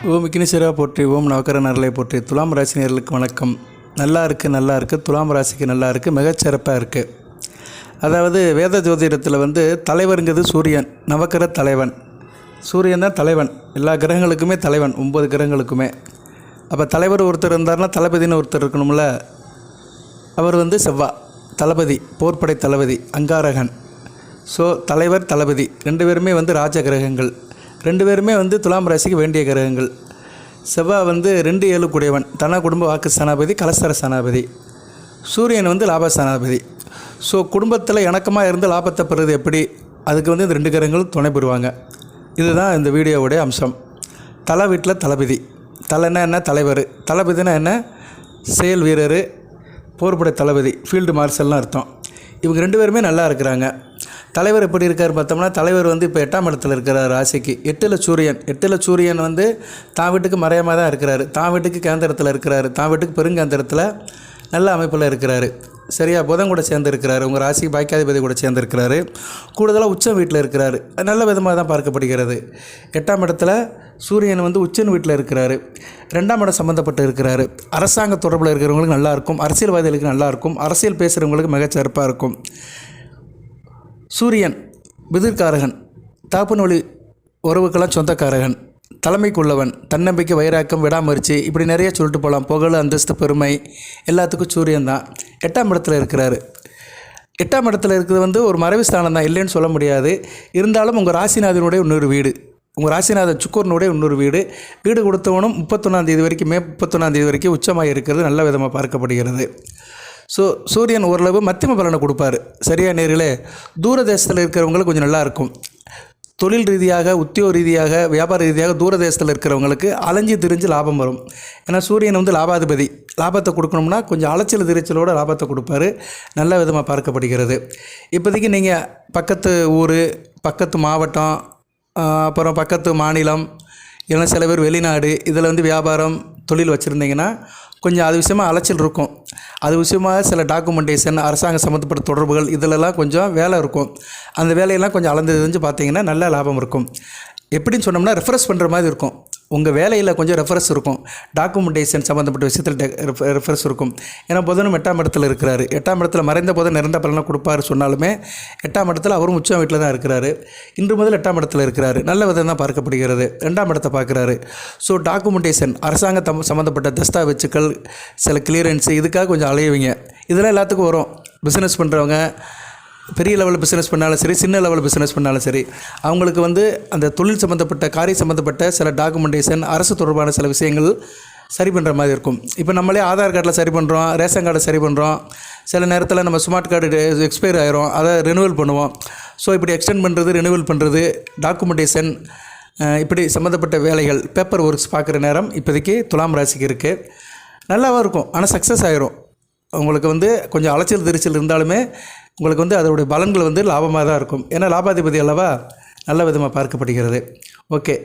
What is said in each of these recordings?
ஓம் விக்னேஸ்வரா போற்றி, ஓம் நவக்கர நரலை போற்றி. துலாம் ராசி நேயர்களுக்கு வணக்கம். நல்லா இருக்குது. துலாம் ராசிக்கு நல்லா இருக்குது, மிகச்சிறப்பாக இருக்குது. அதாவது வேத ஜோதிடத்தில் தலைவருங்கிறது சூரியன், நவக்கர தலைவன். சூரியன் தான் தலைவன், எல்லா கிரகங்களுக்குமே தலைவன், 9 கிரகங்களுக்குமே. அப்போ தலைவர் ஒருத்தர் இருந்தார்னா தளபதினு ஒருத்தர் இருக்கணும்ல. அவர் செவ்வாய் தளபதி, போர்ப்படை தளபதி, அங்காரகன். ஸோ தலைவர் தளபதி 2 பேருமே ராஜ கிரகங்கள். 2 பேருமே துலாம் ராசிக்கு வேண்டிய கிரகங்கள். செவ்வாய் 2-7 கூடியவன், தன குடும்ப வாக்கு சனாபதி, கலஸ்தர சனாபதி. சூரியன் லாப சனாபதி. ஸோ குடும்பத்தில் இணக்கமாக இருந்து லாபத்தை பெறுறது எப்படி, அதுக்கு இந்த 2 கிரகங்களும் துணை பெறுவாங்க. இதுதான் இந்த வீடியோவுடைய அம்சம். தலை வீட்டில் தளபதி. தலைன்னா என்ன? தலைவர். தளபதினா என்ன? செயல் வீரர், போர்படை தளபதி, ஃபீல்டு மார்ஷல்னு அர்த்தம். இவங்க 2 பேருமே நல்லா இருக்கிறாங்க. தலைவர் எப்படி இருக்கார் பார்த்தோம்னா, தலைவர் இப்போ 8ஆம் இடத்துல இருக்கிறார் ராசிக்கு. 8ல் சூரியன் தான் வீட்டுக்கு மறையமாக தான் இருக்கிறாரு, தான் வீட்டுக்கு கேந்திரத்தில் இருக்கிறாரு, தான் வீட்டுக்கு பெருங்கேந்திரத்தில் நல்ல அமைப்பில் இருக்கிறாரு. சரியா? புதன் கூட சேர்ந்து இருக்கிறாரு, உங்கள் ராசிக்கு பாக்கியாதிபதி கூட சேர்ந்து இருக்கிறாரு. கூடுதலாக உச்சம் வீட்டில் இருக்கிறாரு. நல்ல விதமாக தான் பார்க்கப்படுகிறது. 8ஆம் இடத்துல சூரியன் உச்சன் வீட்டில் இருக்கிறாரு. 2ஆம் இடம் சம்மந்தப்பட்டு இருக்கிறாரு. அரசாங்க தொடர்பில் இருக்கிறவங்களுக்கு நல்லாயிருக்கும், அரசியல்வாதிகளுக்கு நல்லாயிருக்கும், அரசியல் பேசுகிறவங்களுக்கு மிகச்சிறப்பாக இருக்கும். சூரியன் பிதிர்காரகன், தாப்பன் வழி உறவுக்கெல்லாம் சொந்தக்காரகன், தலைமைக்குள்ளவன், தன்னம்பிக்கை, வைராக்கம், விடாமறிச்சு, இப்படி நிறைய சொல்லிட்டு போகலாம். புகழ், அந்தஸ்து, பெருமை எல்லாத்துக்கும் சூரியன் தான் 8ஆம் இடத்துல இருக்கிறாரு. 8ஆம் இடத்துல இருக்கிறது ஒரு மறைவு ஸ்தானம் தான், இல்லைன்னு சொல்ல முடியாது. இருந்தாலும் உங்கள் ராசிநாதனுடைய இன்னொரு வீடு, உங்கள் ராசிநாதன் சுக்கரனுடைய இன்னொரு வீடு. வீடு கொடுத்தவனும் 31ஆம் தேதி வரைக்கும், மே 31ஆம் தேதி வரைக்கும் உச்சமாக இருக்கிறது நல்ல விதமாக பார்க்கப்படுகிறது. ஸோ சூரியன் ஓரளவு மத்தியம பலனை கொடுப்பார். சரியா நேர்களே? தூரதேசத்தில் இருக்கிறவங்களுக்கு கொஞ்சம் நல்லாயிருக்கும். தொழில் ரீதியாக, உத்தியோக ரீதியாக, வியாபார ரீதியாக தூரதேசத்தில் இருக்கிறவங்களுக்கு அலைஞ்சி திரிஞ்சு லாபம் வரும். ஏன்னா சூரியன் லாபாதிபதி. லாபத்தை கொடுக்கணும்னா கொஞ்சம் அலைச்சல் திரிச்சலோடு லாபத்தை கொடுப்பாரு. நல்ல விதமாக பார்க்கப்படுகிறது. இப்போதைக்கு நீங்கள் பக்கத்து ஊர், பக்கத்து மாவட்டம், அப்புறம் பக்கத்து மாநிலம், இல்லைன்னா சில பேர் வெளிநாடு, இதில் வியாபாரம், தொழில் வச்சுருந்தீங்கன்னா கொஞ்சம் அது விஷயமாக அலைச்சல் இருக்கும். அது விஷயமாக சில டாக்குமெண்டேஷன், அரசாங்க சம்மந்தப்பட்ட தொடர்புகள், இதிலெல்லாம் கொஞ்சம் வேலை இருக்கும். அந்த வேலையெல்லாம் கொஞ்சம் அளந்து தெரிஞ்சு பார்த்தீங்கன்னா நல்ல லாபம் இருக்கும். எப்படின்னு சொன்னோம்னா ரெஃபரன்ஸ் பண்ணுற மாதிரி இருக்கும். உங்கள் வேலையில் கொஞ்சம் ரெஃபரன்ஸ் இருக்கும். டாக்குமெண்டேஷன் சம்மந்தப்பட்ட விஷயத்தில் ரெஃபரன்ஸ் இருக்கும். ஏன்னா புதனும் 8ஆம் இடத்துல இருக்கிறாரு. 8ஆம் இடத்துல மறைந்த புதன் நிறைந்த பலனை கொடுப்பாரு சொன்னாலுமே 8ஆம் இடத்துல அவரும் உச்சம் வீட்டில் தான் இருக்கிறாரு. இன்று முதல் 8ஆம் இடத்துல இருக்கிறாரு. நல்ல விதம் தான் பார்க்கப்படுகிறது. 2ஆம் இடத்தை பார்க்குறாரு. ஸோ டாக்குமெண்டேஷன், அரசாங்க சம்மந்தப்பட்ட தஸ்தாவேஜுக்கள், சில கிளியரன்ஸு, இதுக்காக கொஞ்சம் அலையுவீங்க. இதெல்லாம் எல்லாத்துக்கும் வரும். பிஸ்னஸ் பண்ணுறவங்க, பெரிய லெவலில் பிஸ்னஸ் பண்ணாலும் சரி, சின்ன லெவலில் பிஸ்னஸ் பண்ணாலும் சரி, அவங்களுக்கு அந்த தொழில் சம்மந்தப்பட்ட, காரியம் சம்மந்தப்பட்ட சில டாக்குமெண்டேஷன், அரசு தொடர்பான சில விஷயங்கள் சரி பண்ணுற மாதிரி இருக்கும். இப்போ நம்மளே ஆதார் கார்டில் சரி பண்ணுறோம், ரேஷன் கார்டை சரி பண்ணுறோம். சில நேரத்தில் நம்ம ஸ்மார்ட் கார்டு எக்ஸ்பயர் ஆகிரும், அதை ரினிவல் பண்ணுவோம். ஸோ இப்படி எக்ஸ்டெண்ட் பண்ணுறது, ரினிவல் பண்ணுறது, டாக்குமெண்டேஷன், இப்படி சம்மந்தப்பட்ட வேலைகள், பேப்பர் ஒர்க்ஸ் பார்க்குற நேரம் இப்போதைக்கு துலாம் ராசிக்கு இருக்குது. நல்லாவும் இருக்கும். ஆனால் சக்ஸஸ் ஆகிரும். உங்களுக்கு கொஞ்சம் அலைச்சல் திருச்சல் இருந்தாலுமே உங்களுக்கு அதோடைய பலன்கள் லாபமாக தான் இருக்கும். ஏன்னா லாபாதிபதி அல்லவா, நல்ல விதமாக பார்க்கப்படுகிறது. ஓகே,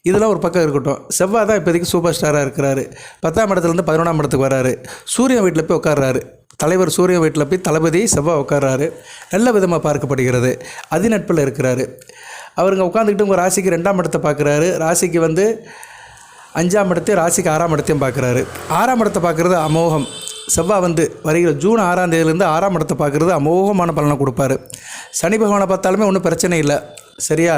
இதெல்லாம் ஒரு பக்கம் இருக்கட்டும். செவ்வாய் தான் இப்போதைக்கு சூப்பர் ஸ்டாராக இருக்கிறாரு. 10ஆம் இடத்துலேருந்து 11ஆம் இடத்துக்கு வராரு. சூரியன் வீட்டில் போய் உட்கார்றாரு. தலைவர் சூரியன் வீட்டில் போய் தளபதி செவ்வாய் உட்கார்றாரு. நல்ல விதமாக பார்க்கப்படுகிறது. அதிநட்பில் இருக்கிறாரு. அவருங்க உட்காந்துக்கிட்டு உங்கள் ராசிக்கு 2ஆம் இடத்தை பார்க்குறாரு. ராசிக்கு 5ஆம் இடத்தையும், ராசிக்கு 6ஆம் இடத்தையும் பார்க்குறாரு. 6ஆம் இடத்தை பார்க்குறது அமோகம். செவ்வாய் வருகிற ஜூன் 6ஆம் தேதியிலேருந்து 6ஆம் இடத்தை பார்க்குறது அமோகமான பலனை கொடுப்பாரு. சனி பகவானை பார்த்தாலுமே ஒன்றும் பிரச்சனை இல்லை. சரியா?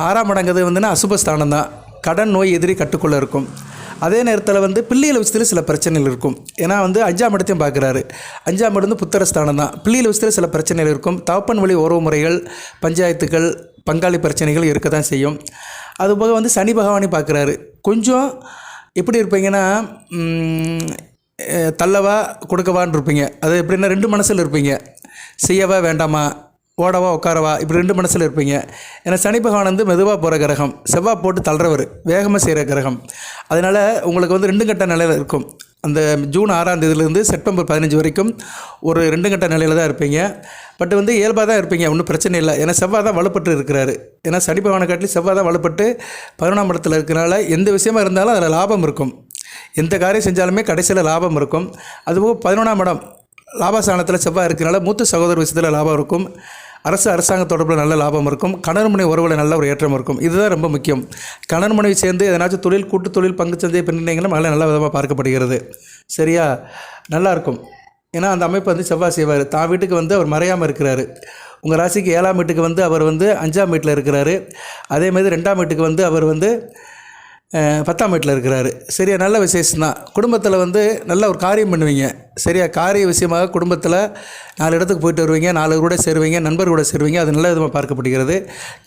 6ஆம் இடங்கிறது அசுபஸ்தானம் தான். கடன், நோய், எதிரி கட்டுக்குள்ளே இருக்கும். அதே நேரத்தில் பிள்ளைகள் விஷயத்தில் சில பிரச்சனைகள் இருக்கும். ஏன்னா 5ஆம் இடத்தையும் பார்க்குறாரு. 5ஆம் இடம் புத்திரஸ்தானம் தான். பிள்ளைகள் விஷயத்தில் சில பிரச்சனைகள் இருக்கும். தகப்பன் வழி உறவு முறைகள், பஞ்சாயத்துகள், பங்காளி பிரச்சனைகள் இருக்க தான் செய்யும். அதுபோக சனி பகவானை பார்க்குறாரு. கொஞ்சம் எப்படி இருப்பீங்கன்னா, தள்ளவா கொடுக்கவான்னு இருப்பீங்க. அது எப்படின்னா 2 மனசில் இருப்பீங்க. செய்யவா வேண்டாமா, ஓடவா உட்காரவா, இப்படி 2 மனசில் இருப்பீங்க. ஏன்னா சனி பகவான் மெதுவாக போகிற கிரகம், செவ்வாய் போட்டு தள்ளுறவர், வேகமாக செய்கிற கிரகம். அதனால் உங்களுக்கு 2 கட்ட நிலையில் இருக்கும். அந்த ஜூன் 6ஆம் தேதியிலேருந்து செப்டம்பர் 15 வரைக்கும் ஒரு 2 கட்ட நிலையில் தான் இருப்பீங்க. பட் இயல்பாக தான் இருப்பீங்க, ஒன்றும் பிரச்சனை இல்லை. ஏன்னா செவ்வாய் தான் வலுப்பட்டு இருக்கிறாரு. ஏன்னா சனி பகவானை காட்டி செவ்வாய் தான் வலுப்பட்டு 11ஆம் இடத்துல இருக்கிறனால எந்த விஷயமா இருந்தாலும் அதில் லாபம் இருக்கும். எந்த காரியம் செஞ்சாலுமே கடைசியில் லாபம் இருக்கும். அதுபோக 11ஆம் இடம் லாபஸ்தானத்தில் செவ்வாய் இருக்கிறனால மூத்த சகோதர விஷயத்தில் லாபம் இருக்கும். அரசாங்க தொடர்பில் நல்ல லாபம் இருக்கும். கணவன் மனைவி உறவில் நல்ல ஒரு ஏற்றம் இருக்கும். இதுதான் ரொம்ப முக்கியம். கணவன் மனைவி சேர்ந்து எதனாச்சும் தொழில், கூட்டு தொழில், பங்குச்சந்தை பின்னணிகளும் நல்ல விதமாக பார்க்கப்படுகிறது. சரியா, நல்லாயிருக்கும். ஏன்னா அந்த அமைப்பு வந்து செவ்வாய் செய்வார். தான் வீட்டுக்கு வந்து அவர் மறையாமல் இருக்கிறாரு. உங்கள் ராசிக்கு 7ஆம் வீட்டுக்கு வந்து அவர் வந்து 5ஆம் வீட்டில் இருக்கிறாரு. அதேமாதிரி 2ஆம் வீட்டுக்கு வந்து அவர் வந்து 10ஆம் வீட்டில் இருக்கிறாரு. சரியா, நல்ல விசேஷம்தான். குடும்பத்தில் வந்து நல்ல ஒரு காரியம் பண்ணுவீங்க. சரியா, காரிய விஷயமாக குடும்பத்தில் 4 இடத்துக்கு போயிட்டு வருவீங்க, 4 கூட சேருவீங்க, நண்பர் கூட சேருவீங்க. அது நல்ல விதமாக பார்க்கப்படுகிறது.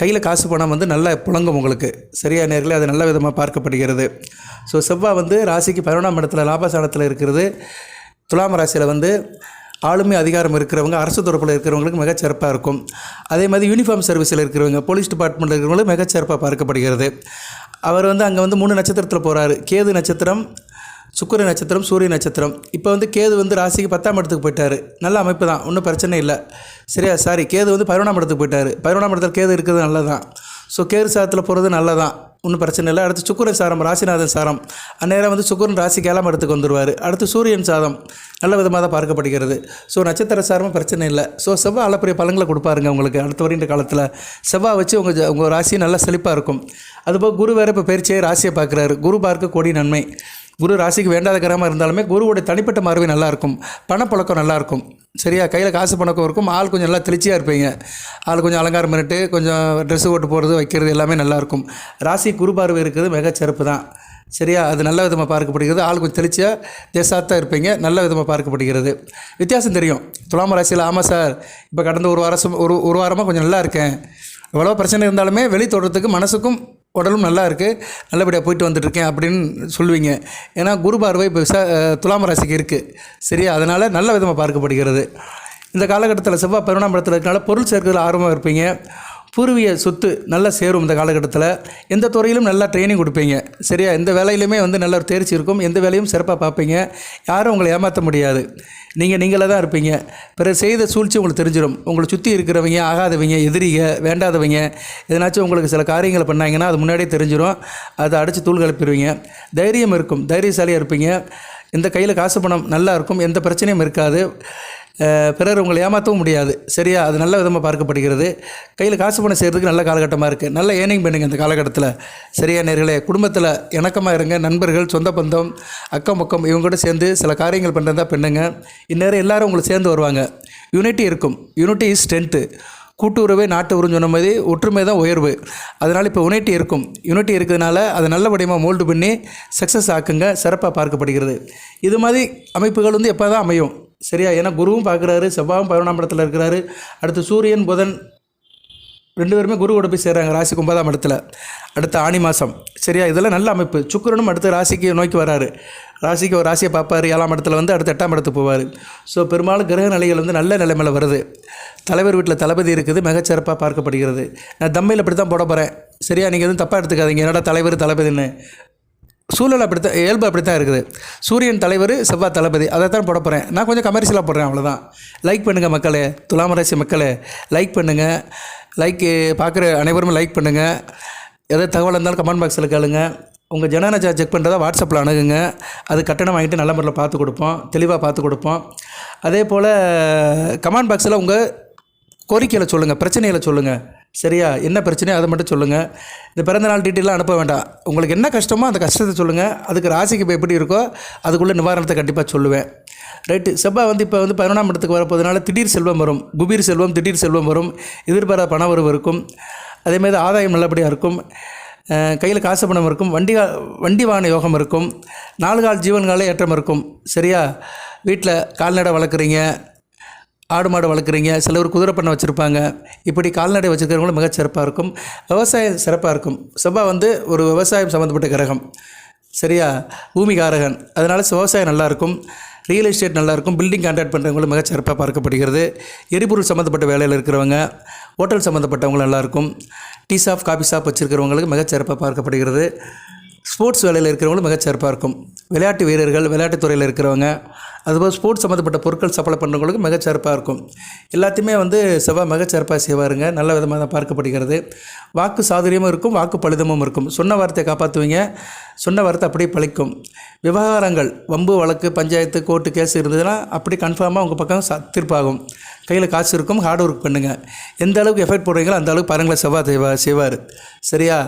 கையில் காசு பணம் வந்து நல்லா புழங்கும் உங்களுக்கு. சரியா நேர்களே, அது நல்ல விதமாக பார்க்கப்படுகிறது. ஸோ செவ்வாய் வந்து ராசிக்கு 11ஆம் இடத்துல லாபஸ்தானத்தில் இருக்கிறது. துலாம் ராசியில் வந்து ஆளுமை அதிகாரம் இருக்கிறவங்க, அரசு துறையில் இருக்கிறவங்களுக்கு மிகச்சிறப்பாக இருக்கும். அதே மாதிரி யூனிஃபார்ம் சர்வீஸில் இருக்கிறவங்க, போலீஸ் டிபார்ட்மெண்ட்டில் இருக்கிறவங்களுக்கு மிகச்சிறப்பாக பார்க்கப்படுகிறது. அவர் வந்து அங்கே வந்து 3 நட்சத்திரத்தில் போகிறாரு. கேது நட்சத்திரம், சுக்கிர நட்சத்திரம், சூரிய நட்சத்திரம். இப்போ வந்து கேது வந்து ராசிக்கு 10ஆம் இடத்துக்கு போயிட்டார். நல்ல அமைப்பு தான், ஒன்றும் பிரச்சனை இல்லை. சரியா, கேது வந்து 11ஆம் இடத்துக்கு போயிட்டார். 11ஆம் இடத்துல கேது இருக்கிறது நல்லதான். ஸோ கேது சாரத்தில் போகிறது நல்லதான், ஒன்றும் பிரச்சனை இல்லை. அடுத்து சுக்கிரன் சாரம், ராசிநாதன் சாரம். அந்நேரம் வந்து சுக்கிரன் ராசிக்கு 7ஆம் இடத்துக்கு வந்துடுவார். அடுத்து சூரியன் சாதம் நல்ல விதமாக தான் பார்க்கப்படுகிறது. ஸோ நட்சத்திர சாரமும் பிரச்சனை இல்லை. ஸோ செவ்வாய் அளப்பரிய பலன்களை கொடுப்பாருங்க உங்களுக்கு. அடுத்த வருகின்ற காலத்தில் செவ்வாய் வச்சு உங்கள் ராசி நல்லா செழிப்பாக இருக்கும். அதுபோல் குரு வேறு இப்போ பயிற்சியை ராசியை பார்க்குறாரு. குரு பார்க்க கோடி நன்மை. குரு ராசிக்கு வேண்டாத கிரகமாக இருந்தாலுமே குருவோட தனிப்பட்ட மார்பு நல்லாயிருக்கும். பணப்பழக்கம் நல்லாயிருக்கும். சரியா, கையில் காசு பணக்கம் இருக்கும். ஆள் கொஞ்சம் நல்லா தெளிச்சியாக இருப்பீங்க. ஆள் கொஞ்சம் அலங்காரம் பண்ணிட்டு கொஞ்சம் ட்ரெஸ்ஸு போட்டு போகிறது, வைக்கிறது எல்லாமே நல்லாயிருக்கும். ராசி குரு பார்வை இருக்கிறது மிகச்சிறப்பு தான். சரியா, அது நல்ல விதமாக பார்க்கப்படுகிறது. ஆள் கொஞ்சம் தெளிச்சியாக தேசாத்தான் இருப்பீங்க. நல்ல விதமாக பார்க்கப்படுகிறது. வித்தியாசம் தெரியும். துலாம் ராசியில் ஆமாம் சார், இப்போ கடந்த ஒரு வாரமாக கொஞ்சம் நல்லா இருக்கேன், எவ்வளோ பிரச்சனை இருந்தாலுமே வெளி தோற்றத்துக்கு மனசுக்கும் உடலும் நல்லா இருக்குது, நல்லபடியாக போயிட்டு வந்துட்டுருக்கேன் அப்படின்னு சொல்லுவீங்க. ஏன்னா குரு பார்வை இப்போ துலாம் ராசிக்கு இருக்குது. சரியா, அதனால் நல்ல விதமாக பார்க்கப்படுகிறது. இந்த காலகட்டத்தில் செவ்வாய் 11ஆம் இடத்துல இருக்கனால பொருள் சேர்க்கிறதுல ஆர்வமாக இருப்பீங்க. பூர்வீக சொத்து நல்லா சேரும். இந்த காலகட்டத்தில் எந்த துறையிலும் நல்லா ட்ரைனிங் கொடுப்பீங்க. சரியா, எந்த வேலையிலுமே வந்து நல்ல ஒரு தேர்ச்சி இருக்கும். எந்த வேலையும் சிறப்பாக பார்ப்பீங்க. யாரும் உங்களை ஏமாற்ற முடியாது. நீங்களாக தான் இருப்பீங்க. பிறகு செய்த சூழ்ச்சி உங்களுக்கு தெரிஞ்சிடும். உங்களை சுற்றி இருக்கிறவங்க, ஆகாதவங்க, எதிரிங்க, வேண்டாதவங்க எதனாச்சும் உங்களுக்கு சில காரியங்களை பண்ணாங்கன்னா அது முன்னாடியே தெரிஞ்சிடும். அதை அடித்து தூள் கிளப்பிடுவீங்க. தைரியம் இருக்கும், தைரியசாலியாக இருப்பீங்க. எந்த கையில் காசு பணம் நல்லா இருக்கும், எந்த பிரச்சனையும் இருக்காது. பிறர் உங்களை ஏமாற்றவும் முடியாது. சரியா, அது நல்ல விதமாக பார்க்கப்படுகிறது. கையில் காசு பணம் செய்கிறதுக்கு நல்ல காலகட்டமாக இருக்குது. நல்ல ஏர்னிங் பண்ணுங்க இந்த காலகட்டத்தில். சரியா நேர்களே, குடும்பத்தில் இணக்கமாக இருங்க. நண்பர்கள், சொந்த பந்தம், அக்கம் பக்கம் இவங்க கூட சேர்ந்து சில காரியங்கள் பண்ணுறதா பண்ணுங்க. இந்நேரம் எல்லோரும் உங்களை சேர்ந்து வருவாங்க. யூனிட்டி இருக்கும். Unity is strength. கூட்டுறவே நாட்டு உருன்னு சொன்ன மாதிரி ஒற்றுமை தான் உயர்வு. அதனால் இப்போ யூனிட்டி இருக்கும். யூனிட்டி இருக்கிறதுனால அதை நல்லபடியாக மோல்டு பண்ணி சக்ஸஸ் ஆக்குங்க. சிறப்பாக பார்க்கப்படுகிறது. இது மாதிரி அமைப்புகள் வந்து எப்போ தான் அமையும். சரியா, ஏன்னா குருவும் பார்க்குறாரு, செவ்வாயும் 11ஆம் இடத்துல இருக்கிறாரு. அடுத்து சூரியன், புதன் 2 பேருமே குருவோட போய் சேர்றாங்க ராசிக்கு 9ஆம் இடத்துல. அடுத்த ஆனி மாதம். சரியா, இதெல்லாம் நல்ல அமைப்பு. சுக்கிரனும் அடுத்து ராசிக்கு நோக்கி வராரு. ராசிக்கு ஒரு ராசியை பார்ப்பார். 7ஆம் இடத்துல வந்து அடுத்து 8ஆம் இடத்துக்கு போவார். ஸோ பெரும்பாலும் கிரக நிலைகள் வந்து நல்ல நிலைமையில் வருது. தலைவர் வீட்டில் தளபதி இருக்குது, மிகச்சிறப்பாக பார்க்கப்படுகிறது. நான் தம்மையில் அப்படி தான் போட போகிறேன். சரியா, நீங்கள் எதுவும் தப்பாக எடுத்துக்காதீங்க. என்னடா தலைவர் தளபதின்னு. சூழல் அப்படித்தான், இயல்பு அப்படி தான் இருக்குது. சூரியன் தலைவர், செவ்வாய் தளபதி, அதை தான் போட போகிறேன். நான் கொஞ்சம் கமர்ஷியலாக போடுறேன், அவ்வளோதான். லைக் பண்ணுங்கள் மக்களே, துலாம் ராசி மக்களே, லைக் பண்ணுங்கள். பார்க்குற அனைவரும் லைக் பண்ணுங்கள். எதாவது தகவல் இருந்தாலும் கமெண்ட் பாக்ஸில் கேளுங்க. உங்கள் ஜனனஜா செக் பண்ணுறதா வாட்ஸ்அப்பில் அணுகுங்க. அது கட்டணம் வாங்கிட்டு நல்ல முறையில் பார்த்து கொடுப்போம், தெளிவாக பார்த்து கொடுப்போம். அதே போல் கமெண்ட் பாக்ஸில் உங்கள் கோரிக்கையில் சொல்லுங்கள், பிரச்சனைகளை சொல்லுங்கள். சரியா, என்ன பிரச்சனையோ அதை மட்டும் சொல்லுங்கள். இந்த பிறந்தநாள் டீட்டெயிலாம் அனுப்ப வேண்டாம். உங்களுக்கு என்ன கஷ்டமோ அந்த கஷ்டத்தை சொல்லுங்கள். அதுக்கு ராசிக்கு இப்போ எப்படி இருக்கோ அதுக்குள்ளே நிவாரணத்தை கண்டிப்பாக சொல்லுவேன். ரைட்டு. செவ்வாய் வந்து இப்போ வந்து 11ஆம் இடத்துக்கு வரப்போதுனால திடீர் செல்வம் வரும். குபீர் செல்வம், திடீர் செல்வம் வரும். எதிர்பாராத பண வரவு இருக்கும். அதேமாதிரி ஆதாயம் நல்லபடியாக இருக்கும். கையில் காசு பணம் இருக்கும். வண்டி வாகன யோகம் இருக்கும். 4 கால் ஜீவன்கால ஏற்றம் இருக்கும். சரியா, வீட்டில் கால்நடை வளர்க்குறீங்க, ஆடு மாடு வளர்க்குறீங்க, சிலர் குதிரை பண்ணை வச்சுருப்பாங்க. இப்படி கால்நடை வச்சுருக்கிறவங்களும் மிகச்சிறப்பாக இருக்கும். விவசாயம் சிறப்பாக இருக்கும். செவ்வாய் வந்து ஒரு விவசாயம் சம்மந்தப்பட்ட கிரகம். சரியா, பூமிகாரகன். அதனால் விவசாயம் நல்லாயிருக்கும். ரியல் எஸ்டேட் நல்லாயிருக்கும். பில்டிங் கான்ட்ராக்ட் பண்ணுறவங்களும் மிகச்சிறப்பாக பார்க்கப்படுகிறது. எரிபொருள் சம்மந்தப்பட்ட வேலையில் இருக்கிறவங்க, ஹோட்டல் சம்மந்தப்பட்டவங்களும் நல்லாயிருக்கும். டீ ஷாப், காஃபி ஷாப் வச்சுருக்கிறவங்களுக்கு மிகச்சிறப்பாக பார்க்கப்படுகிறது. ஸ்போர்ட்ஸ் வேலையில் இருக்கிறவங்களும் மிகச்சிறப்பாக இருக்கும். விளையாட்டு வீரர்கள், விளையாட்டுத்துறையில் இருக்கிறவங்க, அதுபோல் ஸ்போர்ட்ஸ் சம்மந்தப்பட்ட பொருட்கள் சப்ளை பண்ணுறவங்களுக்கு மிகச்சிறப்பாக இருக்கும். எல்லாத்தையுமே வந்து செவ்வாய் மிகச்சிறப்பாக செய்வாருங்க. நல்ல விதமாக தான் பார்க்கப்படுகிறது. வாக்கு சாதுரியமும் இருக்கும், வாக்கு பலிதமும் இருக்கும். சொன்ன வார்த்தையை காப்பாற்றுவீங்க, சொன்ன வார்த்தை அப்படியே பழிக்கும். விவகாரங்கள், வம்பு வழக்கு, பஞ்சாயத்து, கோர்ட்டு கேஸ் இருந்ததுன்னா அப்படி கன்ஃபார்மாக உங்கள் பக்கம் தீர்ப்பாகும். கையில் காசு இருக்கும், ஹார்ட் ஒர்க் பண்ணுங்கள். எந்த அளவுக்கு எஃபர்ட் போடுறீங்களோ அந்த அளவுக்கு பாருங்களேன் செவ்வாய் செய்வார். சரியா?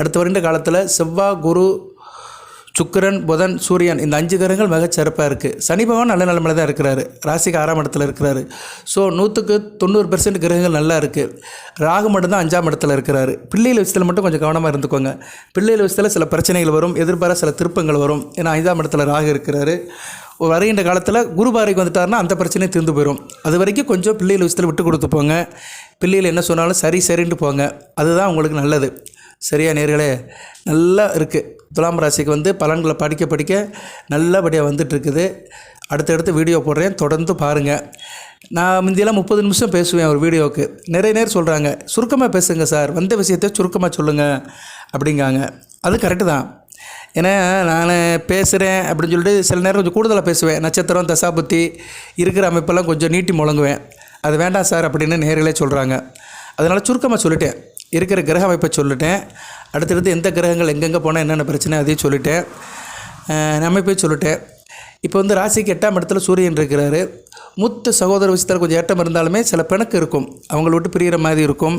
அடுத்த வருட காலத்தில் செவ்வாய், குரு, சுக்கிரன், புதன், சூரியன் இந்த 5 கிரகங்கள் மிகச் சிறப்பாக இருக்குது. சனி பகவான் நல்ல நிலைமையில் தான் இருக்கிறாரு, ராசிக்கு 6ஆம் இடத்துல இருக்கிறாரு. ஸோ 100க்கு 90% கிரகங்கள் நல்லா இருக்குது. ராகு மட்டும்தான் 5ஆம் இடத்துல இருக்கிறாரு. பிள்ளைகள் விஷயத்தில் மட்டும் கொஞ்சம் கவனமாக இருந்துக்கோங்க. பிள்ளைகள் விஷயத்தில் சில பிரச்சனைகள் வரும், எதிர்பாராத சில திருப்பங்கள் வரும். ஏன்னா 5ஆம் இடத்துல ராகு இருக்கிறாரு. வருகின்ற காலத்தில் குரு பார்வைக்கு வந்துட்டாருன்னா அந்த பிரச்சனையும் தீர்ந்து போயிடும். அது வரைக்கும் கொஞ்சம் பிள்ளைகள் விஷயத்தில் விட்டு கொடுத்து போங்க. பிள்ளைகள் என்ன சொன்னாலும் சரின்ட்டு போங்க, அதுதான் உங்களுக்கு நல்லது. சரியா நேர்களே? நல்லா இருக்குது. துலாம் ராசிக்கு பலன்களை படிக்க நல்லபடியாக வந்துட்டுருக்குது. அடுத்தடுத்து வீடியோ போடுறேன், தொடர்ந்து பாருங்கள். நான் முந்தியெல்லாம் 30 நிமிஷம் பேசுவேன் ஒரு வீடியோவுக்கு. நிறைய நேரம் சொல்கிறாங்க சுருக்கமாக பேசுங்க சார், வந்த விஷயத்தை சுருக்கமாக சொல்லுங்கள் அப்படிங்காங்க. அது கரெக்டு தான். ஏன்னா நான் பேசுகிறேன் அப்படின்னு சொல்லிட்டு சில நேரம் கொஞ்சம் கூடுதலாக பேசுவேன். நட்சத்திரம், தசாபுத்தி இருக்கிற அமைப்பெல்லாம் கொஞ்சம் நீட்டி முழங்குவேன். அது வேண்டாம் சார் அப்படின்னு நேர்களே சொல்கிறாங்க. அதனால் சுருக்கமாக சொல்லிட்டேன். இருக்கிற கிரக அமைப்பை சொல்லிட்டேன். அடுத்தடுத்து எந்த கிரகங்கள் எங்கெங்கே போனால் என்னென்ன பிரச்சனை அதையும் சொல்லிட்டேன், அமைப்பை சொல்லிட்டேன். இப்போ ராசிக்கு 8ஆம் இடத்துல சூரியன் இருக்கிறாரு. மூத்த சகோதர விஷயத்தில் கொஞ்சம் ஏற்றம் இருந்தாலுமே சில பிணக்கு இருக்கும். அவங்கள விட்டு பிரிகிற மாதிரி இருக்கும்.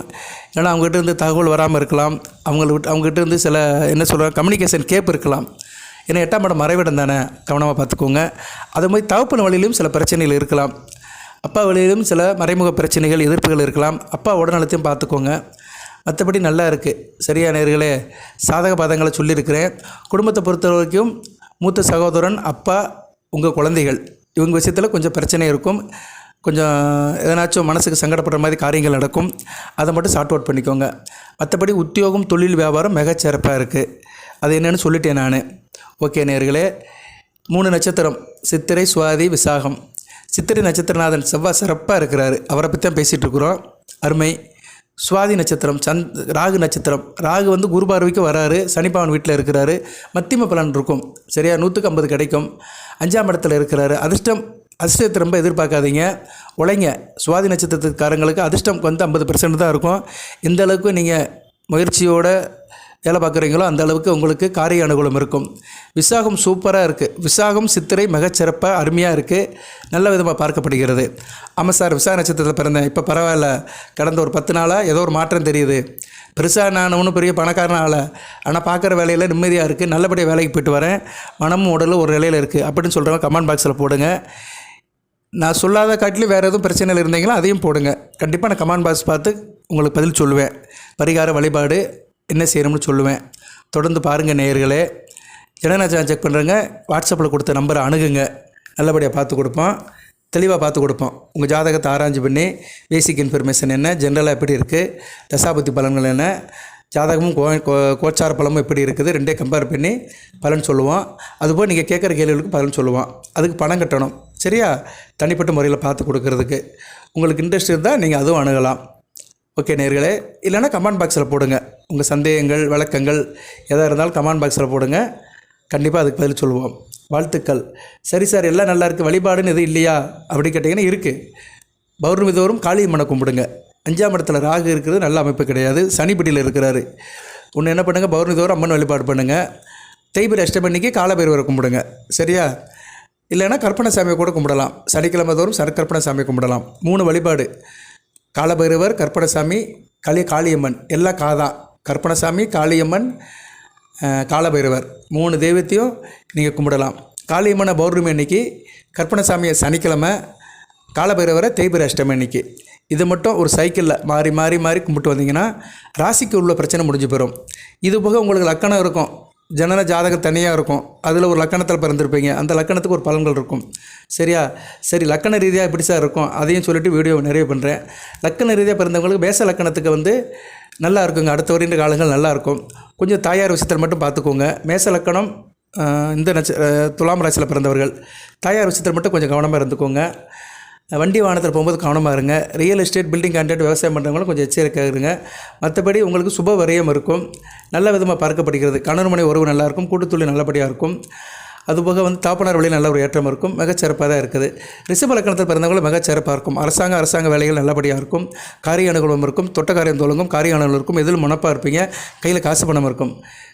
இல்லைனா அவங்ககிட்ட இருந்து தகவல் வராமல் இருக்கலாம். அவங்ககிட்ட இருந்து சில என்ன சொல்கிறாங்க கம்யூனிகேஷன் கேப் இருக்கலாம். ஏன்னா 8ஆம் இடம் மறைவிடம் தானே, கவனமாக பார்த்துக்கோங்க. அது மாதிரி தகப்பன் வழியிலும் சில பிரச்சனைகள் இருக்கலாம். அப்பா வழியிலும் சில மறைமுக பிரச்சனைகள், எதிர்ப்புகள் இருக்கலாம். அப்பா உடல்நலத்தையும் பார்த்துக்கோங்க. மற்றபடி நல்லா இருக்குது. சரியா நேர்களே? சாதக பாதங்களை சொல்லியிருக்கிறேன். குடும்பத்தை பொறுத்த வரைக்கும் மூத்த சகோதரன், அப்பா, உங்கள் குழந்தைகள் இவங்க விஷயத்தில் கொஞ்சம் பிரச்சனை இருக்கும். கொஞ்சம் எதனாச்சும் மனசுக்கு சங்கடப்படுற மாதிரி காரியங்கள் நடக்கும். அதை மட்டும் சார்ட் அவுட் பண்ணிக்கோங்க. மற்றபடி உத்தியோகம், தொழில், வியாபாரம் மிகச்சிறப்பாக இருக்குது. அது என்னென்னு சொல்லிட்டேன் நான். ஓகே நேர்களே? 3 நட்சத்திரம் சித்திரை, சுவாதி, விசாகம். சித்திரை நட்சத்திரநாதன் செவ்வாய் சிறப்பாக இருக்கிறாரு. அவரை பற்றி தான் பேசிகிட்டு இருக்கிறோம். அருமை. சுவாதி நட்சத்திரம் ராகு நட்சத்திரம். ராகு குரு பார்வைக்கு வராரு, சனிபகவான் வீட்டில் இருக்கிறாரு. மத்தியம பலன் இருக்கும். சரியா? 100க்கு 50 கிடைக்கும். 5ஆம் இடத்துல இருக்கிறாரு. அதிர்ஷ்டத்தை ரொம்ப எதிர்பார்க்காதீங்க, உழைங்க. சுவாதி நட்சத்திரத்துக்காரங்களுக்கு அதிர்ஷ்டம் 50% தான் இருக்கும். எந்த அளவுக்கு நீங்கள் முயற்சியோட வேலை பார்க்குறீங்களோ அந்த அளவுக்கு உங்களுக்கு காரிய அனுகூலம் இருக்கும். விசாகம் சூப்பராக இருக்குது. விசாகம், சித்திரை மிகச்சிறப்பாக அருமையாக இருக்குது. நல்ல விதமாக பார்க்கப்படுகிறது. ஆமாம் சார், விசாக நட்சத்திரத்தில் பிறந்தேன், இப்போ பரவாயில்ல, கடந்த ஒரு 10 நாளாக ஏதோ ஒரு மாற்றம் தெரியுது. பெருசாக நான் ஒன்றும் பெரிய பணக்காரன் ஆகலை, ஆனால் பார்க்குற வேலையில் நிம்மதியாக இருக்குது. நல்லபடியாக வேலைக்கு போய்ட்டு வரேன். மனமும் உடலும் ஒரு நிலையில் இருக்குது அப்படின்னு சொல்கிறவங்க கமெண்ட் பாக்ஸில் போடுங்க. நான் சொல்லாத காட்டிலும் வேறு எதுவும் பிரச்சனைகள் இருந்தீங்களோ அதையும் போடுங்க. கண்டிப்பாக நான் கமெண்ட் பாக்ஸ் பார்த்து உங்களுக்கு பதில் சொல்லுவேன். பரிகார வழிபாடு என்ன செய்யணும்னு சொல்லுவேன். தொடர்ந்து பாருங்கள் நேயர்களே. ஜனநாயகம் செக் பண்ணுறேங்க. வாட்ஸ்அப்பில் கொடுத்த நம்பரை அணுகுங்க. நல்லபடியாக பார்த்து கொடுப்போம், தெளிவாக பார்த்து கொடுப்போம். உங்கள் ஜாதகத்தை ஆராய்ச்சி பண்ணி பேசிக் இன்ஃபர்மேஷன் என்ன, ஜென்ரலாக எப்படி இருக்குது, தசாபுத்தி பலன்கள் என்ன, ஜாதகமும் கோச்சார பலமும் எப்படி இருக்குது, ரெண்டே கம்பேர் பண்ணி பலன் சொல்லுவோம். அதுபோல் நீங்கள் கேட்குற கேள்விகளுக்கு பலன் சொல்லுவோம். அதுக்கு பணம் கட்டணும். சரியா? தனிப்பட்ட முறையில் பார்த்து கொடுக்கறதுக்கு உங்களுக்கு இன்ட்ரெஸ்ட் இருந்தால் நீங்கள் அதுவும் அணுகலாம். ஓகே நேர்களே? இல்லைனா கமெண்ட் பாக்ஸில் போடுங்க. உங்கள் சந்தேகங்கள், விளக்கங்கள் எதாக இருந்தாலும் கமெண்ட் பாக்ஸில் போடுங்க. கண்டிப்பாக அதுக்கு பதில் சொல்லுவோம். வாழ்த்துக்கள். சரி சார், எல்லாம் நல்லா இருக்குது, வழிபாடுன்னு எதுவும் இல்லையா அப்படி கேட்டிங்கன்னா இருக்குது. பௌர்ணமி தோறும் காளியம்மனை கும்பிடுங்க. 5ஆம் இடத்துல ராகு இருக்கிறது நல்ல அமைப்பு கிடையாது. சனிப்படியில் இருக்கிறாரு. ஒன்று என்ன பண்ணுங்கள், பௌர்ணமி தோறும் அம்மன் வழிபாடு பண்ணுங்கள். தேய்பிரை அஷ்டமணிக்கு காலபைரவரை கும்பிடுங்க. சரியா? இல்லைன்னா கற்பனை சாமியை கூட கும்பிடலாம். சனிக்கிழமை தோறும் கற்பனை சாமியை கும்பிடலாம். 3 வழிபாடு: காலபைரவர், கற்பனசாமி, காளியம்மன். எல்லாம் காதான். கற்பனசாமி, காளியம்மன், காலபைரவர் 3 தெய்வத்தையும் நீங்கள் கும்பிடலாம். காளியம்மனை பௌர்ணமி அன்னைக்கு, கற்பனசாமியை சனிக்கிழமை, காலபைரவரை தேய்பிரை அஷ்டமி அன்னைக்கு. இது மட்டும் ஒரு சைக்கிளில் மாறி மாறி மாறி கும்பிட்டு வந்தீங்கன்னா ராசிக்கு உள்ள பிரச்சனை முடிஞ்சு போயிடும். இது போக உங்களுக்கு லக்கணம் இருக்கும், ஜனன ஜாதகம் தனியாக இருக்கும். அதில் ஒரு லக்கணத்தில் பிறந்திருப்பீங்க. அந்த லக்கணத்துக்கு ஒரு பலன்கள் இருக்கும். சரியா? சரி, லக்கண ரீதியாக எப்படி சார் இருக்கும் அதையும் சொல்லிவிட்டு வீடியோ நிறைய பண்ணுறேன். லக்கண ரீதியாக பிறந்தவங்களுக்கு மேச லக்கணத்துக்கு நல்லா இருக்குங்க. அடுத்த வருகின்ற காலங்கள் நல்லாயிருக்கும். கொஞ்சம் தாயார் விஷயத்தில் மட்டும் பார்த்துக்கோங்க. மேச லக்கணம் இந்த துலாம் ராசியில் பிறந்தவர்கள் தாயார் விஷயத்தில் மட்டும் கொஞ்சம் கவனமாக இருந்துக்கோங்க. வண்டி வாகனத்தில் போகும்போது கவனமாக இருங்க. ரியல் எஸ்டேட், பில்டிங் கான்ட்ராக்ட், விவசாயம் பண்ணுறவங்களும் கொஞ்சம் எச்சரிக்கையாக இருங்க. மற்றபடி உங்களுக்கு சுப வரியம் இருக்கும். நல்ல விதமாக பார்க்கப்படுகிறது. கணவன் மனைவி உறவு நல்லாயிருக்கும். கூட்டுத்தொழில் நல்லபடியாக இருக்கும். அதுபோக வந்து தாப்பனார் வழியில் நல்ல ஒரு ஏற்றம் இருக்கும், மிகச்சிறப்பாக தான் இருக்குது. ரிஷப லக்கணத்தில் பிறந்தவங்களும் மிகச்சிறப்பாக இருக்கும். அரசாங்க வேலைகள் நல்லபடியாக இருக்கும். காரிய அனுகூலம் இருக்கும். தொட்ட காரியம் தொடங்கும். காரிய அனுகூலம் இருக்கும். எதிலும் மனப்பாக இருப்பீங்க. கையில் காசு பணம் இருக்கும்.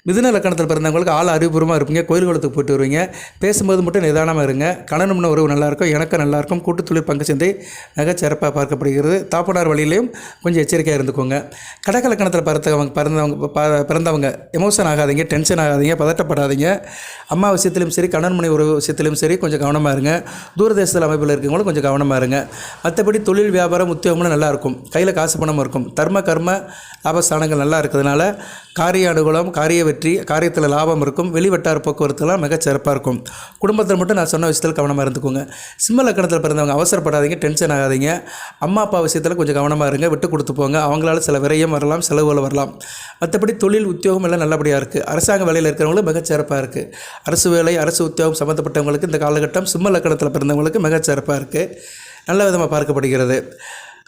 மிதுன லக்கணத்தில் பிறந்தவங்களுக்கு ஆள் அறிவுபூர்வமாக இருப்பீங்க. கோயில்களுக்கு போயிட்டு வருவீங்க. பேசும்போது மட்டும் நிதானமாக இருங்க. கணவன் உறவு நல்லாயிருக்கும். எனக்கு நல்லாயிருக்கும். கூட்டுத்தொழில் பங்கு சந்தை மிகச்சிறப்பாக பார்க்கப்படுகிறது. தாப்பனார் வழியிலையும் கொஞ்சம் எச்சரிக்கையாக இருந்துக்கோங்க. கடக லக்கணத்தில் பிறந்தவங்க எமோஷன் ஆகாதீங்க, டென்ஷன் ஆகாதீங்க, பதட்டப்படாதீங்க. அம்மா விஷயத்திலும் சரி, கணவன் உறவு விஷயத்திலும் சரி கொஞ்சம் கவனமாக இருங்க. தூரதேசத்தில் அமைப்பில் இருக்கவங்களும் கொஞ்சம் கவனமாக இருங்க. மற்றபடி தொழில் வியாபாரம் உத்தியோகம்னு நல்லாயிருக்கும். கையில் காசு பணம் இருக்கும். தர்ம கர்ம லாபஸ்தானங்கள் நல்லா இருக்கிறதுனால காரிய அனுகூலம், காரிய வெற்றி, காரியத்தில் லாபம் இருக்கும். வெளிவட்டார போக்குவரத்துலாம் மிகச்சிறப்பாக இருக்கும். குடும்பத்தில் மட்டும் நான் சொன்ன விஷயத்தில் கவனமாக இருந்துக்கோங்க. சிம்ம லக்கணத்தில் பிறந்தவங்க அவசரப்படாதீங்க, டென்ஷன் ஆகாதீங்க. அம்மா அப்பா விஷயத்தில் கொஞ்சம் கவனமாக இருங்க. விட்டு கொடுத்து போங்க. அவங்களால சில விரயம் வரலாம், செலவுகள் வரலாம். மற்றபடி தொழில் உத்தியோகம் எல்லாம் நல்லபடியாக இருக்குது. அரசாங்க வேலையில் இருக்கிறவங்களும் மிகச்சிறப்பாக இருக்குது. அரசு வேலை, அரசு உத்தியோகம் சம்மந்தப்பட்டவங்களுக்கு இந்த காலகட்டம் சிம்ம லக்கணத்தில் பிறந்தவங்களுக்கு மிகச்சிறப்பாக இருக்குது. நல்ல விதமாக பார்க்கப்படுகிறது.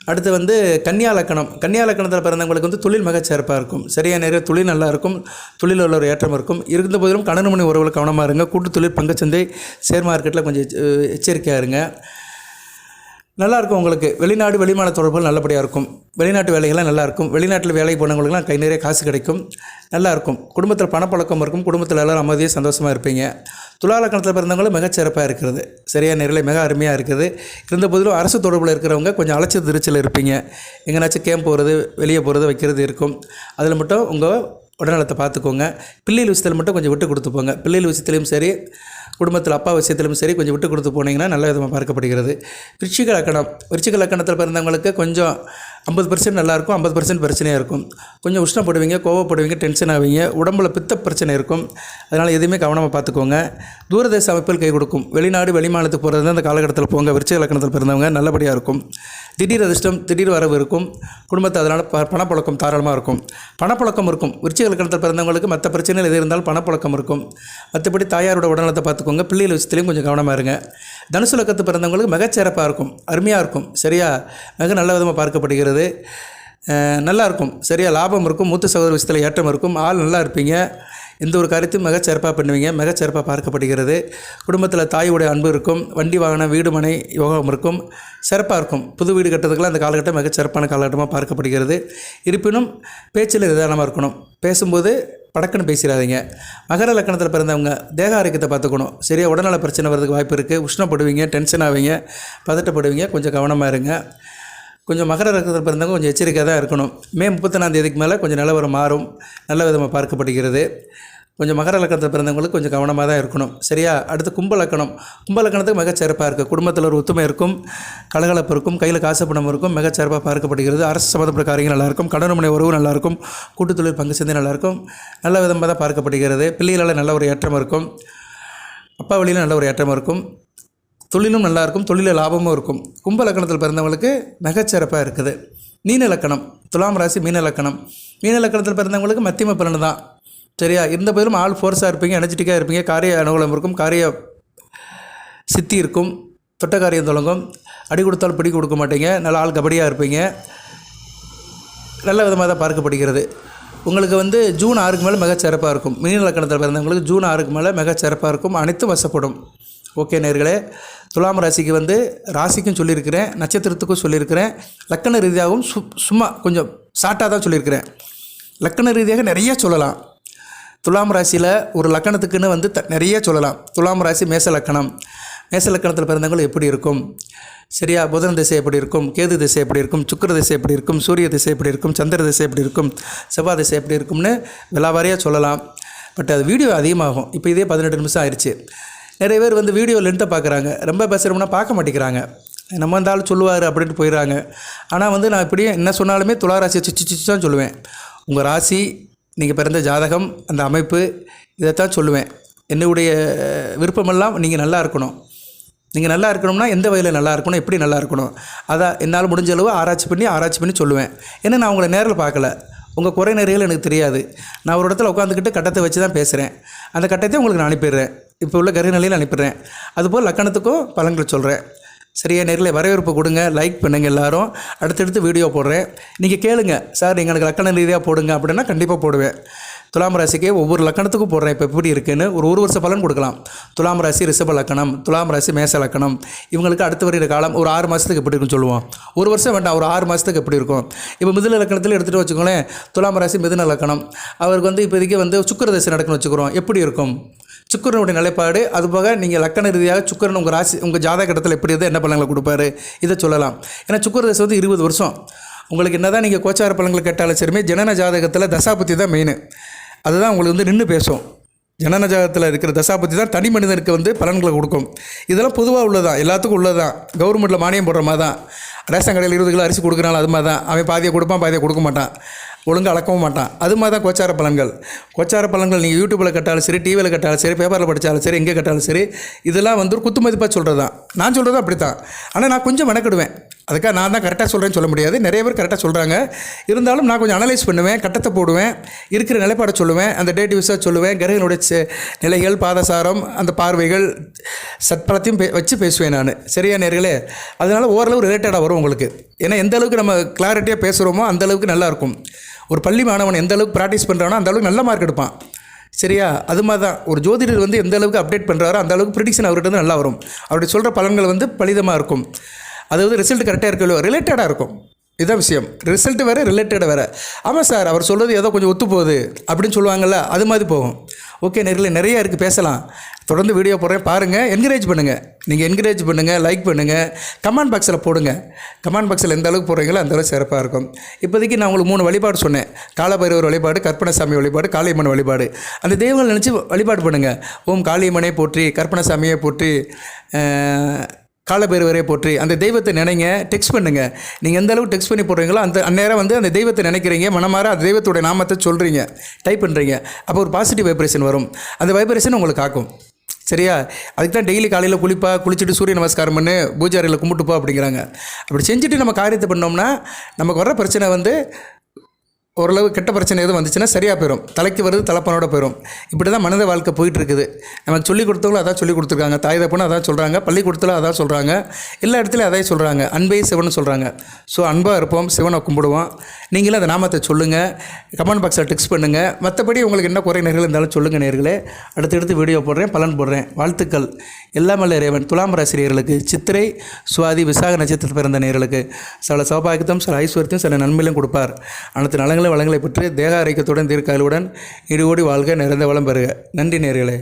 அடுத்து வந்து கன்னியா லக்கணத்தில் பிறந்தவங்களுக்கு வந்து தொழில் மிகச்சிறப்பாக இருக்கும். சரியாக நிறைய தொழில் நல்லா இருக்கும். தொழில் உள்ள ஒரு ஏற்றம் இருக்கும். இருந்த போதிலும் கணவன் உறவுகள் கவனமாக இருங்க. கூட்டு தொழில், பங்குச்சந்தை, ஷேர் மார்க்கெட்டில் கொஞ்சம் எச்சரிக்கையாக இருங்க. நல்லாயிருக்கும். உங்களுக்கு வெளிநாடு வெளிமாநில தொடர்புகள் நல்லபடியாக இருக்கும். வெளிநாட்டு வேலைகள்லாம் நல்லாயிருக்கும். வெளிநாட்டில் வேலைக்கு போனவங்களுக்குலாம் கை நிறைய காசு கிடைக்கும். நல்லாயிருக்கும். குடும்பத்தில் பணப்பழக்கம் இருக்கும். குடும்பத்தில் எல்லோரும் அமைதியாக சந்தோஷமாக இருப்பீங்க. துலா லக்கணத்தில் பிறந்தவங்களும் மிகச்சிறப்பாக இருக்கிறது. சரியாக நேரில் மிக அருமையாக இருக்குது. இருந்த போதிலும் அரசு தொடர்பில் இருக்கிறவங்க கொஞ்சம் அலைச்சல் திருச்சல் இருப்பீங்க. எங்கேனாச்சும் கேம்ப் போகிறது, வெளியே போகிறது, வைக்கிறது இருக்கும். அதில் மட்டும் உங்கள் உடல்நலத்தை பார்த்துக்கோங்க. பிள்ளைகள் விஷயத்தில் மட்டும் கொஞ்சம் விட்டு கொடுத்து போங்க. பிள்ளைகள் விஷயத்துலையும் சரி, குடும்பத்தில் அப்பா விஷயத்திலும் சரி கொஞ்சம் விட்டு கொடுத்து போனீங்கன்னா நல்ல விதமாக பார்க்கப்படுகிறது. விருச்சிக லக்கணத்தில் பிறந்தவங்களுக்கு கொஞ்சம் 50% நல்லாயிருக்கும், 50% பிரச்சனையாக இருக்கும். கொஞ்சம் உஷ்ணப்படுவீங்க, கோவப்படுவீங்க, டென்ஷன் ஆவீங்க. உடம்புல பித்த பிரச்சனை இருக்கும். அதனால் எதுவுமே கவனமாக பார்த்துக்கோங்க. தூரதேச அமைப்பில் கை கொடுக்கும். வெளிநாடு வெளிமாநிலத்துக்கு போகிறது அந்த காலகட்டத்தில் போங்க. விருச்சிக லக்கணத்தில் பிறந்தவங்க நல்லபடியாக இருக்கும். திடீர் அதிர்ஷ்டம், திடீர் வரவு இருக்கும். குடும்பத்தை அதனால் பணப்பழக்கம் தாராளமாக இருக்கும். பணப்பழக்கம் இருக்கும். விருச்சிக லக்கணத்தில் பிறந்தவங்களுக்கு மற்ற பிரச்சனைகள் எது இருந்தாலும் பணப்பழக்கம் இருக்கும். மற்றபடி தாயாரோட உடல்நலத்தை பார்த்துக்கோங்க. பிள்ளைகள் விஷயத்துலையும் கொஞ்சம் கவனமாக இருங்க. தனுசு லக்கணத்து பிறந்தவங்களுக்கு மிகச்சிறப்பாக இருக்கும். அருமையாக இருக்கும். சரியா மிக நல்ல விதமாக பார்க்கப்படுகிறது. நல்லாயிருக்கும். சரியா லாபம் இருக்கும். மூத்த சகோதர விஷயத்தில் ஏற்றம் இருக்கும். ஆள் நல்லா இருப்பீங்க. எந்த ஒரு காரியத்தையும் மிகச்சிறப்பாக பண்ணுவீங்க. மிகச்சிறப்பாக பார்க்கப்படுகிறது. குடும்பத்தில் தாயோடைய அன்பு இருக்கும். வண்டி வாகனம், வீடு மனை யோகம் இருக்கும். சிறப்பாக இருக்கும். புது வீடு கட்டுறதுக்கெல்லாம் அந்த காலகட்டம் மிகச்சிறப்பான காலகட்டமாக பார்க்கப்படுகிறது. இருப்பினும் பேச்சில் நிதானமாக இருக்கணும். பேசும்போது படக்குன்னு பேசிடாதீங்க. மகர லக்கணத்தில் பிறந்தவங்க தேக ஆரோக்கியத்தை பார்த்துக்கணும். சரியாக உடல்நல பிரச்சனை வரதுக்கு வாய்ப்பு இருக்குது. உஷ்ணப்படுவீங்க, டென்ஷன் ஆவீங்க, பதட்டப்படுவீங்க. கொஞ்சம் கவனமாக இருங்க. கொஞ்சம் மகர லக்கணத்தில் பிறந்தவங்க கொஞ்சம் எச்சரிக்கையாக தான் இருக்கணும். மே 31 மேலே கொஞ்சம் நிலவரம் மாறும். நல்ல விதமாக பார்க்கப்படுகிறது. கொஞ்சம் மகர லக்கணத்தில் பிறந்தவங்களுக்கு கொஞ்சம் கவனமாக தான் இருக்கணும். சரியா அடுத்து கும்ப லக்கணத்துக்கு மிகச்சிறப்பாக இருக்குது. குடும்பத்தில் ஒரு ஒத்துமை இருக்கும். கலகலப்பு இருக்கும். கையில் காசு பணம் இருக்கும். மிகச்சிறப்பாக பார்க்கப்படுகிறது. அரசு சம்மந்தப்பட்ட காரியங்கள் நல்லாயிருக்கும். கணவன் மனை உறவு நல்லாயிருக்கும். கூட்டுத்தொழில் பங்கு சந்தை நல்லாயிருக்கும். நல்ல விதமாக தான் பார்க்கப்படுகிறது. பிள்ளைகளால் நல்ல ஒரு ஏற்றம் இருக்கும். அப்பா வழியில் நல்ல ஒரு ஏற்றம் இருக்கும். தொழிலும் நல்லாயிருக்கும். தொழிலில் லாபமும் இருக்கும். கும்ப லக்கணத்தில் பிறந்தவங்களுக்கு மிகச்சிறப்பாக இருக்குது. மீன லக்கணம், துலாம் ராசி மீன லக்கணத்தில் பிறந்தவங்களுக்கு மத்தியம பலன் தான். சரியா இருந்த போதிலும் ஆள் ஃபோர்ஸாக இருப்பீங்க, எனர்ஜெட்டிக்காக இருப்பீங்க. காரிய அனுகூலம் இருக்கும். காரிய சித்தி இருக்கும். தொட்ட காரியம் தொடங்கும். அடி கொடுத்தால் பிடி கொடுக்க மாட்டீங்க. நல்ல ஆள் கபடியாக இருப்பீங்க. நல்ல விதமாக தான் பார்க்கப்படுகிறது. உங்களுக்கு வந்து ஜூன் 6 மேலே மிகச்சிறப்பாக இருக்கும். மீன லக்கணத்தில் பிறந்தவங்களுக்கு ஜூன் 6 மேலே மிகச்சிறப்பாக இருக்கும். அனைத்தும் வசப்படும். ஓகே நேர்களே, துலாம் ராசிக்கு வந்து ராசிக்கும் சொல்லியிருக்கிறேன், நட்சத்திரத்துக்கும் சொல்லியிருக்கிறேன். லக்கண ரீதியாகவும் சும்மா கொஞ்சம் ஷார்ட்டாக தான் சொல்லியிருக்கிறேன். லக்கண ரீதியாக நிறைய சொல்லலாம். துலாம் ராசியில் ஒரு லக்கணத்துக்குன்னு வந்து நிறைய சொல்லலாம். துலாம் ராசி மேச லக்கணத்தில் பிறந்தவங்க எப்படி இருக்கும்? சரியா புதன் திசை எப்படி இருக்கும்? கேது திசை எப்படி இருக்கும்? சுக்கிர திசை எப்படி இருக்கும்? சூரிய திசை எப்படி இருக்கும்? சந்திர திசை எப்படி இருக்கும்? செவ்வாய் திசை எப்படி இருக்கும்னு விலாவாரியாக சொல்லலாம். பட் அது வீடியோ அதிகமாகும். இப்போ இதே 18 நிமிஷம் ஆயிடுச்சு. நிறைய பேர் வந்து வீடியோ லென்த்தை பார்க்குறாங்க. ரொம்ப பேசுகிறோம்னா பார்க்க மாட்டேங்கிறாங்க. நம்ம இருந்தாலும் சொல்லுவார் அப்படின்ட்டு போயிடுறாங்க. ஆனால் வந்து நான் இப்படியே என்ன சொன்னாலுமே துலா ராசியை சிச்சு தான் சொல்லுவேன். உங்கள் ராசி, நீங்கள் பிறந்த ஜாதகம், அந்த அமைப்பு, இதைத்தான் சொல்லுவேன். என்னுடைய விருப்பமெல்லாம் நீங்கள் நல்லா இருக்கணும். நீங்கள் நல்லா இருக்கணும்னா எந்த வகையில் நல்லா இருக்கணும், எப்படி நல்லா இருக்கணும், அதை என்னால் முடிஞ்ச அளவு ஆராய்ச்சி பண்ணி சொல்லுவேன். ஏன்னா நான் உங்களை நேரில் பார்க்கல. உங்கள் குறை நிறைகள் எனக்கு தெரியாது. நான் ஒரு இடத்துல உட்காந்துக்கிட்டு கட்டத்தை வச்சு தான் பேசுகிறேன். அந்த கட்டத்தை உங்களுக்கு நான் அனுப்பிடுறேன். இப்போ உள்ள கருநிலையில் அனுப்பிடுறேன். அதுபோல் லக்கணத்துக்கும் பலன்கள் சொல்கிறேன். சரியா நேரில் வரவேற்பு கொடுங்க, லைக் பண்ணுங்கள். எல்லோரும் அடுத்தடுத்து வீடியோ போடுறேன். நீங்கள் கேளுங்க, சார் எங்களுக்கு லக்கண ரீதியாக போடுங்க அப்படின்னா கண்டிப்பாக போடுவேன். துலாம் ராசிக்கே ஒவ்வொரு லக்கணத்துக்கும் போடுறேன் இப்போ எப்படி இருக்குன்னு ஒரு வருஷ பலன் கொடுக்கலாம். துலாம் ராசி ரிஷப லக்கணம், துலாம் ராசி மேச லக்கணம், இவங்களுக்கு அடுத்து வருகிற காலம் ஒரு 6 மாதத்துக்கு எப்படி இருக்குன்னு சொல்லுவோம். ஒரு வருஷம் வேண்டாம், ஒரு 6 மாதத்துக்கு எப்படி இருக்கும். இப்போ மிதுன லக்கணத்தில் எடுத்துகிட்டு வச்சுக்கோங்களேன். துலாம் ராசி மிதுன லக்கணம், அவருக்கு வந்து இப்போதைக்கு சுக்கிர தசை நடக்குன்னு வச்சுக்கிறோம். எப்படி இருக்கும் சுக்கிரனுடைய நிலைப்பாடு, அதுபோக நீங்கள் லக்கண ரீதியாக சுக்கிரன் உங்கள் ராசி உங்கள் ஜாதக இடத்துல எப்படி இருந்தால் என்ன பலன்களை கொடுப்பாரு இதை சொல்லலாம். ஏன்னா சுக்கிர தசை 20 வருஷம். உங்களுக்கு என்ன தான் நீங்கள் கோச்சார பலன்கள் கேட்டாலும் சரிமே, ஜனன ஜாதகத்தில் தசாபத்தி தான் மெயின். அதுதான் உங்களுக்கு நின்று பேசும். ஜனன ஜாதகத்தில் இருக்கிற தசாபத்தி தான் தனி மனிதனுக்கு பலன்களை கொடுக்கும். இதெல்லாம் பொதுவாக உள்ளதான், எல்லாத்துக்கும் உள்ளதான். கவர்மெண்ட்டில் மானியம் போடுற மாதிரி தான். ரேஷன் கடையில் 20 கிலோ அரிசி கொடுக்குறாலும் அது மாதிரி தான். அவன் பாதியை கொடுப்பான், பாதியை கொடுக்க மாட்டான், ஒழுங்காக அளக்கவும் மாட்டான். அது மாதிரி தான் கோச்சார பலன்கள். கோச்சார பலன்கள் நீங்கள் யூடியூப்பில் கேட்டாலும் சரி, டிவியில் கேட்டாலும் சரி, பேப்பரில் படித்தாலும் சரி, எங்கே கேட்டாலும் சரி, இதெல்லாம் ஒரு குத்து மதிப்பாக சொல்கிறது தான். நான் சொல்கிறது அப்படி தான். ஆனால் நான் கொஞ்சம் மெனக்கிடுவேன். அதுக்காக நான் தான் கரெக்டாக சொல்கிறேன்னு சொல்ல முடியாது. நிறைய பேர் கரெக்டாக சொல்கிறாங்க. இருந்தாலும் நான் கொஞ்சம் அனலைஸ் பண்ணுவேன், கட்டத்தை போடுவேன், இருக்கிற நிலைப்பாடை சொல்லுவேன், அந்த டேட் விசாக சொல்லுவேன், கிரகனுடைய நிலைகள், பாதசாரம், அந்த பார்வைகள், சட்பலத்தையும் வச்சு பேசுவேன் நான். சரியா நேர்களே? அதனால் ஓரளவு ரிலேட்டடாக வரும் உங்களுக்கு. ஏன்னா எந்த அளவுக்கு நம்ம கிளாரிட்டியாக பேசுகிறோமோ அந்த அளவுக்கு நல்லாயிருக்கும். ஒரு பள்ளி மாணவன் எந்த அளவுக்கு ப்ராக்டிஸ் பண்ணுறானோ அந்த அளவுக்கு நல்ல மார்க் எடுப்பான். சரியா? அது மாதிரி தான் ஒரு ஜோதிடர் எந்த அளவுக்கு அப்டேட் பண்ணுறாரோ அந்த அளவுக்கு ப்ரிடிக்ஷன் அவர்கிட்ட நல்லா வரும். அவருடைய சொல்கிற பலன்கள் பலிதமாக இருக்கும். அதாவது ரிசல்ட் கரெக்டாக இருக்கோ ரிலேட்டடாக இருக்கும். இதுதான் விஷயம். ரிசல்ட் வேறு, ரிலேட்டடாக வேறு. ஆமாம் சார், அவர் சொல்கிறது ஏதோ கொஞ்சம் ஒத்து போகுது அப்படின்னு சொல்லுவாங்கள்ல, அது மாதிரி போகும். ஓகே நேரில் நிறையா இருக்குது, பேசலாம். தொடர்ந்து வீடியோ போடுறேன், பாருங்கள், என்கரேஜ் பண்ணுங்கள். நீங்கள் என்கரேஜ் பண்ணுங்கள், லைக் பண்ணுங்கள், கமெண்ட் பாக்ஸில் போடுங்க. கமெண்ட் பாக்ஸில் எந்த அளவுக்கு போடுறீங்களோ அந்த அளவுக்கு சிறப்பாக இருக்கும். இப்போதைக்கு நான் உங்களுக்கு 3 வழிபாடு சொன்னேன். காலபைரவர் வழிபாடு, கற்பனசாமி வழிபாடு, காளியம்மன் வழிபாடு. அந்த தெய்வங்கள் நினச்சி வழிபாடு பண்ணுங்கள். ஓம் காளியம்மனை போற்றி, கற்பனசாமியை போற்றி, காலபைரவரை போற்றி, அந்த தெய்வத்தை நினைங்க. டெக்ஸ்ட் பண்ணுங்கள். நீங்கள் எந்த அளவுக்கு டெக்ஸ்ட் பண்ணி போடுறீங்களோ அந்த அந்நேரம் அந்த தெய்வத்தை நினைக்கிறீங்க, மனமாற அந்த தெய்வத்தோடைய நாமத்தை சொல்கிறீங்க, டைப் பண்ணுறீங்க. அப்போ ஒரு பாசிட்டிவ் வைப்ரேஷன் வரும். அந்த வைப்ரேஷன் உங்களுக்கு காக்கும். சரியா? அதுக்கு தான் டெய்லி காலையில் குளிச்சுட்டு சூரிய நமஸ்காரம் பண்ணு, பூஜை அறையில் கும்பிட்டுப்போ அப்படிங்கிறாங்க. அப்படி செஞ்சுட்டு நம்ம காரியத்தை பண்ணோம்னா நமக்கு வர பிரச்சனை ஓரளவு கெட்ட பிரச்சனை எதுவும் வந்துச்சுன்னா சரியாக போயிடும். தலைக்கு வருது, தலைப்பனோட போயிடும். இப்படி தான் மனித வாழ்க்கை போயிட்டு இருக்குது. நமக்கு சொல்லிக் கொடுத்தவங்களும் அதான் சொல்லிக் கொடுத்துருக்காங்க. தாய் தப்பனும் அதான் சொல்கிறாங்க, பள்ளிக்கூடத்தில் அதான் சொல்கிறாங்க, எல்லா இடத்துலையும் அதான் சொல்கிறாங்க. அன்பே சிவன் சொல்கிறாங்க. ஸோ அன்பாக இருப்போம், சிவனை கும்பிடுவோம். நீங்களும் அந்த நாமத்தை சொல்லுங்கள், கமெண்ட் பாக்ஸில் டெக்ஸ்ட் பண்ணுங்கள். மற்றபடி உங்களுக்கு என்ன குறை நேர்கள் இருந்தாலும் சொல்லுங்கள் நேர்களே. அடுத்தடுத்து வீடியோ போடுறேன், பலன் போடுறேன். வாழ்த்துக்கள். எல்லாம் வல்ல இறைவன் துலாம் ராசிரியர்களுக்கு, சித்திரை சுவாதி விசாக நட்சத்திரத்தில் பிறந்த நேர்களுக்கு சில சௌபாகியத்தையும் சில ஐஸ்வர்யத்தையும் சில நன்மையிலும் கொடுப்பார். அனைத்து நலங்களை வளங்களை பெற்று தேக ஆரோக்கியத்துடன் தீர்க்காயலுடன் இடுகோடி வாழ்க, நிறைந்த வளம் பெறுக. நன்றி நேர்களே.